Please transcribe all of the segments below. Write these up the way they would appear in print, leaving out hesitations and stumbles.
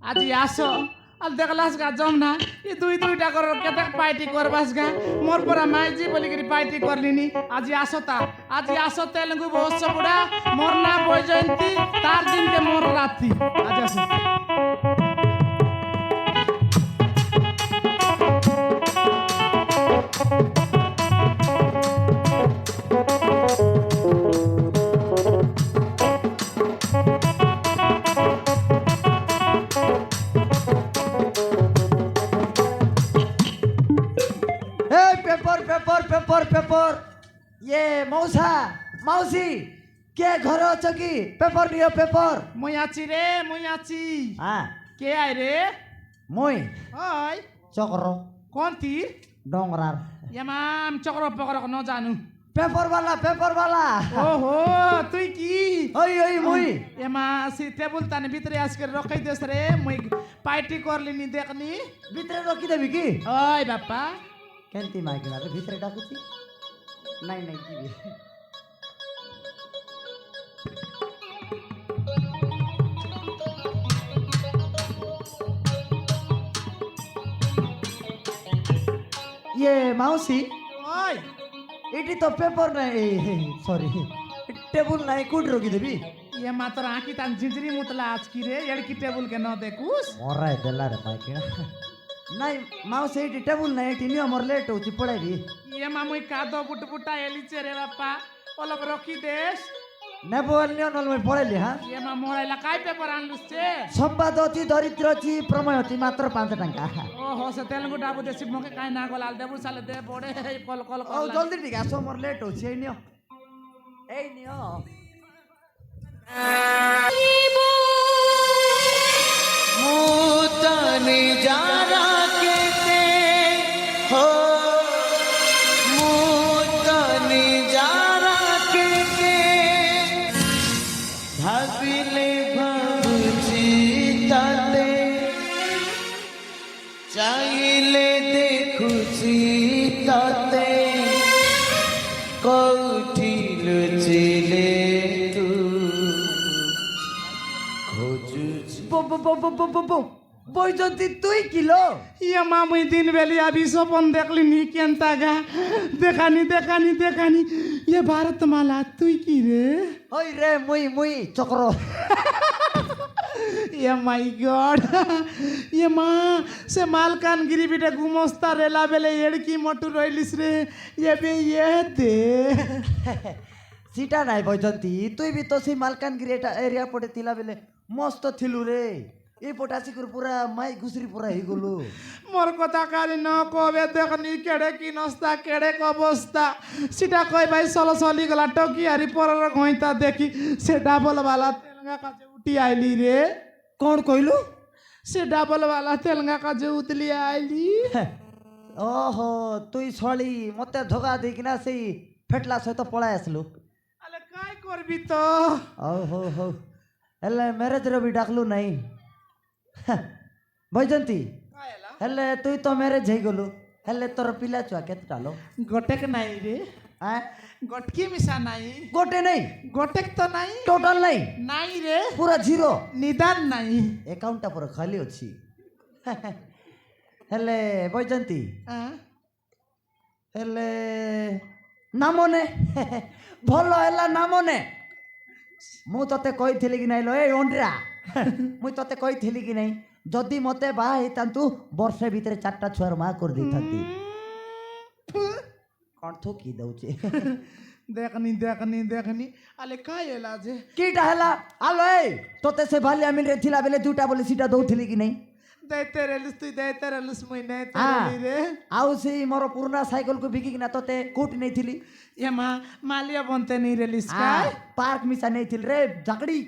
আজি আসো আর দেখলাস গা জমনা এই দুই দুইটা করে কেতে পার্টি করবাস গা মোর পরা মাইজি বলি করে পার্টি করলিনি আজি আসো তা আজি আসো তেলুগু বহস বুড়া মোর না বৈজয়ন্তী তার দিনকে মোর রাত্রি আজ আসো पेपर पेपर पेपर पेपर ये मौसा मौसी के घर अछ कि पेपर नियो पेपर মুই আছি রে মুই আছি हाँ কে আই রে मुई ওই चक्र কোন তীর डोंगरार ইয়ামাম চক্র পকর ন জানু पेपर वाला ওহো তুই কি ओई ओई मुई এমা সি টেবুল তানে ভিতরে আজকে রখাই দেস রে মুই পার্টি করলিনি দেখনি भितरे रखी देबी कि ওই বাপ্পা केंती माइकला रे भितरे डाकुची नहीं नहीं की ये मौसी ওই इटी तो पेपर नहीं सॉरी टेबल नहीं कुट रोकी देबी ये मात्र आँखी तान झिझरी मुतला आज की रे एड़की टेबुल के न देखूस मोरा है देला रे माइकला नहीं मौसी इटी टेबल नहीं इटी नियो मोर लेट होची पड़ेबी ये मामुई कादो बुट बुटा एलिचे रे बाप्पा ओलक रखी देस ने बोल नियो नल में पड़ेली हां ये मा मोराइला काय पेपर आनलुस छे संवादती दरिद्रची प्रमयती मात्र 5 टंका ओहो से तेलुगु डाबु देसी मोके काय ना गोलाल देबु साले दे पड़े कल कल ओ कल जल्दी ठीक आसो मोर लेट होची ए नियो मुतने जारा केते हो मुतने जारा केते भाबिले भाबुची ताते चाहिले देखुची ताते कौठी लुचिले तू खोजुची बो बो बो बो बो बो বৈজন্তী তুই কিলো ये मामुई दिन बेली अभी सपन देखली नी केनता गा देखानी देखानी देखानी ये भारत माला तुई की रे ওই রে মুই চক্র ये माय गॉड ये माँ से मालकानगिरी बेटे गुमस्ता रेला बेले एड़की मोटू रहिलिस रे ये बे ये दे সিটা নাই বৈজন্তী তুই বি তো সেই মালকানগিরি এটা এরিয়া পড়ে তিলা বেলে মস্ত থিলু রে এই পটাশিকুর পুরা মাই ঘুসরি পুরা হই গলু মোর কথা কালি ন কবে দেখনি কেড়ে কি নস্তা কেড়ে অবস্থা সেটা কই ভাই চলো চলি গলা টকি আরি পরের ঘইতা দেখি সে ডাবল वाला তেলঙ্গা কাজে উঠি আইলি রে কোন কইলু সে ডাবল वाला তেলঙ্গা কাজে উতলি আইলি ওহো তুই ছড়ি মতে ধোকা দেইকিনা সেই ফেটলা সহিত পলাই আসলু আলে কাই করবি তো ওহো হো হেলে ম্যারেজ রে বি ডাকলু নাই বৈজন্তী কায়লা হেলে তুই তো ম্যারেজ হই গলু হেলে তোর পিলা চুয়া কেতটা লো গটেক নাই রে হ্যাঁ গটকি মিশা নাই গোটে নাই গটেক তো নাই টোটাল নাই নাই রে পুরা জিরো নিদান নাই একাউন্টটা পুরো খালি ଅଛି হেলে বৈজন্তী আহ, হেলে নামনে ଭଲ ହେଲା ନାମନେ ମୁଁ ତତେ କହିଥିଲି କି ନାଇଁ लो ए ओंड्रा ମୁଇଁ ତତେ କହିଥିଲି କି ନାଇଁ ଯଦି ମତେ ବାହା ହେଇଥାନ୍ତୁ ବର୍ଷେ ଭିତରେ 4ଟା ଛୁଆର ମା କରି ଦେଇଥାନ୍ତି କଣ ଥୁକି ଦଉଛେ দেখনি দেখনি দেখনি আলে কাই এলা যে কিটা ହେଲା ଆଲୋ ଏ ତତେ ସେ ଭାଲିଆ ମିଲରେ ଥିଲା ବେଲେ ଦୁଇଟା ବୋଲି ସିଟା ଦଉଥିଲି କି ନାଇଁ দেইতে রেলিস তুই দেইতে রেলিস মুই নেইতে হ্যাঁ। রেলি রে ଆଉ ସେଇ ମୋର ପୁରୁଣା ସାଇକେଲକୁ ବିକିକିନା ତତେ କୋଉଠି ନେଇଥିଲି ये माँ मालिया बनते नहीं रेलिस का ପାର୍କ ମିଶା ନେଇଥିଲି ରେ ଝାକଡ଼ି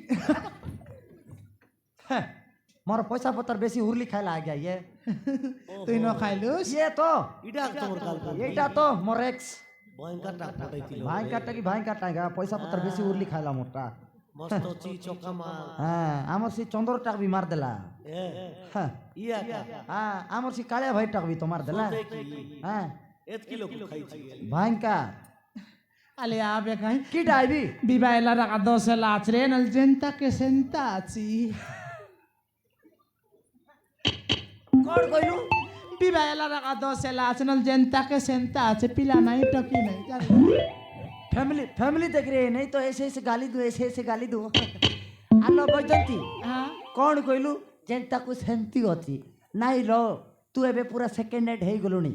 ମୋର ପଇସା ପତ୍ର ବେଶୀ ଉର୍ଲି ଖାଇଲା ଆଜ୍ଞା ଇଏ তুই ন খাইলুস ଇଏ ତ ইডা তোমার কাল এইটা তো মোর এক্স ভয়ঙ্কর টাক পটাইছিল ভাই কাটা গা পয়সা পତ୍ର বেশি উর্লি খাইলা মোরটা মস্ত চি চকা মাল হ্যাঁ আমার সেই চন্দ্রটাক বি মার দেলা এ হ্যাঁ ইয়া কা হ্যাঁ আমার সেই কাଳିଆ ভাইটাক বি তো মার দেলা দেখি হ্যাঁ এত কিলো খাইছি ভাইঙ্কা আলে আবে কাই কি ডাইবি বিবাহ এলা রাখা 10 এলা আছে রে নল জেন্তা কে সেন্তা আছি কোন কইলু বিবাহ এলা রাখা 10 এলা আছে নল জেন্তা কে সেন্তা আছে পিলা নাই টকি নাই জানো फैमिली देख रहे नहीं तो ऐसे ऐसे गाली दू आलो बैजंती হ্যাঁ कौन कहलु जेनता को सेंती अछि नाइ लो तू एबे पूरा सेकंड हेड हे गलुनी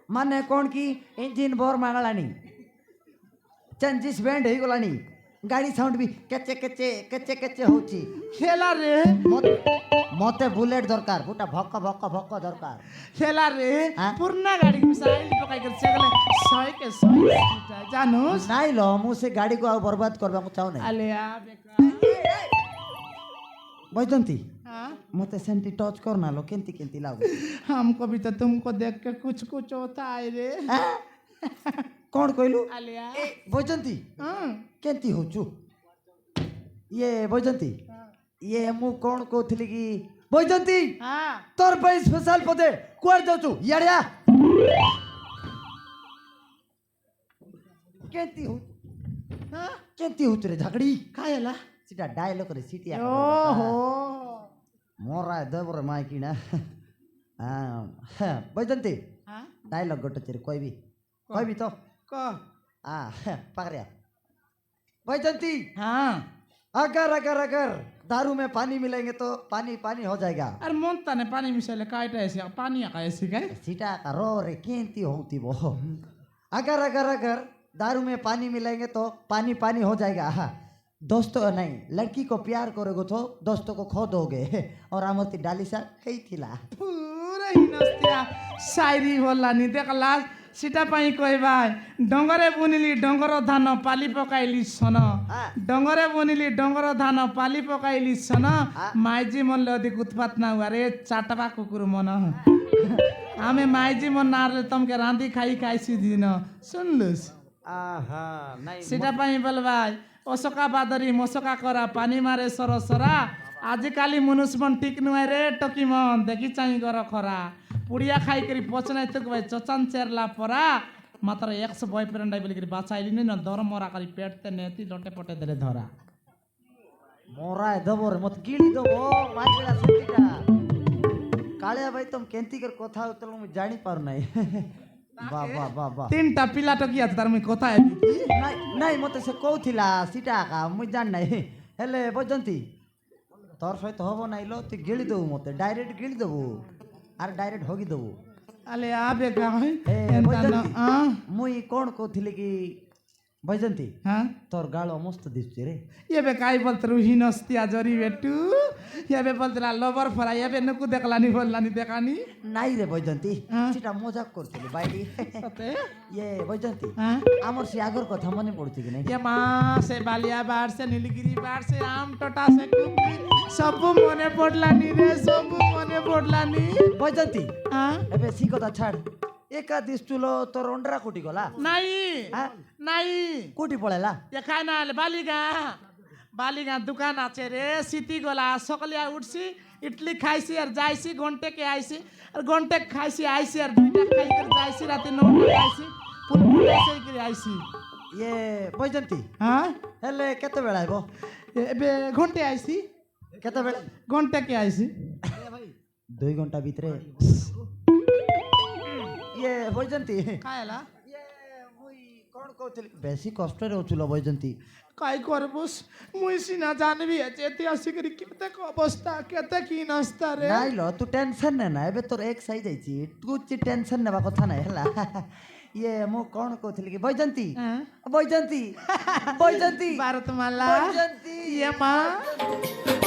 माने कौन की इंजिन बोर मांगलानी चेंजिस बैंड हे गलानी गाड़ी साउंड भी केचे केचे केचे केचे होची খেলা রে मते बुलेट दरकार गोटा भक्क भक्क भक्क दरकार খেলা রে হ্যাঁ? পুরনা গাড়ি মিসাইল পকাই করে সেগলে 100 के 100 জানোস नाइ लो मु से गाड़ी को आउ बर्बाद करबा को चाहो नहीं আলে আবে কাই बैजंती हाँ मते सेंटी टच करना लो केंती केंती लागो हमको भी तो तुमको देख के कुछ होता है रे कौन कहलु आलिया बैजंती हाँ केंती होचु ये बैजंती ये मु कौन कहथिली कि बैजंती हाँ तोर पे स्पेशल पदे कुआर जाउचु याड़िया केंती हो हाँ केंती होचु रे झगड़ी कायला सीटा डायलॉग रे सीटिया ओहो मोरा देबरे माय किना हां बैजंती हाँ डायलॉग गट तेरे कोई भी तो को पकड़िया बैजंती हाँ अगर दारू में पानी मिलेंगे तो पानी पानी हो जाएगा अरे मोंता ने पानी मिसाइल काइटा ऐसे पानी आका ऐसे काय सीटा का रो रे केंती होती वो अगर दारू में पानी मिलेंगे तो पानी पानी हो जाएगा हाँ दोस्तों नहीं लड़की को प्यार करोगे तो दोस्तों को खो दोगे और आमती डाली सा कही थिला पूरा हिनस्तिया शायरी बोलानी देखला सीटा पाई कह भाई डंगरे बुनिली डंगर धान पाली पकाइली सन डंगरे बुनिली डंगर धान पाली पकाइली सन माइजी मन ले अधिक उत्पात ना हुआ रे चाटबा कुकुर मन हमें माइजी मन ना रे तुमके रांधी खाई खाई दिन सुनलुस आहा नहीं सीटा पाई बोल भाई ओसका बादरी मसका करा पानी मारे सरसरा आजिकाली मनुष्य मन ठीक नुआई रे टकी मन देखी चाही गर खरा पुड़िया खाई करी पचनाई तक भाई चचान चेरला परा मात्र 100 बॉयफ्रेंड आई बोली करी बाचाइली न दर मरा करी पेट ते नेती लोटे पटे देले धरा मोरा दबो रे मत गिली दबो माइला सीटा कालिया भाई तुम केंती कर कथा उतल मु जानी पार नहीं वाह वाह वाह वाह तीनटा पिला टकी आत तार मु कथा है नहीं मते से कहथिला सीटा का मु जान नहीं हेले बजंती तोर सहित हबो नहीं लो तू गिली दबो मते डायरेक्ट गिली दबो आर डायरेक्ट होगी दबो अले आबे का है बैजंती मुई कोन कहथिली कि बैजंती हां तोर गालो मस्त दिसते रे ये बे काई बोलत रुहिनस्तिया जरी बेटू ये बे बोलतला लवर फरा ये बे नुकु देखलानी बोललानी देखानी नहीं रे बैजंती हाँ? सीटा मजाक करथिली बाइडी सते ये बैजंती हां आमर से आगर कथा मने पड़ती कि नहीं ये माँ से बालिया बाढ़ से नीलगिरी बाढ़ से आम टोटा से कुंभी सब मने पड़लानी रे सब मने पड़लानी बैजंती हाँ एबे सी कथा छाड़ एका दिस चुलो तोर ओंडरा कोटी गला नहीं हाँ? नहीं कोटी पळेला ये खाय ना बालिगा दुकान आछे रे सिटी गोला सकलिया उठसी इडली खाइसी और जाइसी घंटे के आइसी और घंटे खाइसी आइसी और दुइटा खाइ कर जाइसी राती 9 आइसी फुल ऐसे कर आइसी ये बैजंती हां हेले केते बेला आइबो एबे घंटे आइसी केते बेला घंटे के आइसी 2 घंटा भीतरे ये बैजंती कायला ये मुई कोन कहथिली बेसी कष्ट रे होचुलो बैजंती काई करबुस मुई सिना जानबी আছে ऐतिहासिक रे केते अवस्था केते की नस्ता रे नाइ लो तू टेंशन ने ना एबे तोर एक सही जाईची तू टेंशन नेबा कथा नै हला ये मु कोन कहथिली कि बैजंती बैजंती बैजंती भारतमाला बैजंती ये माँ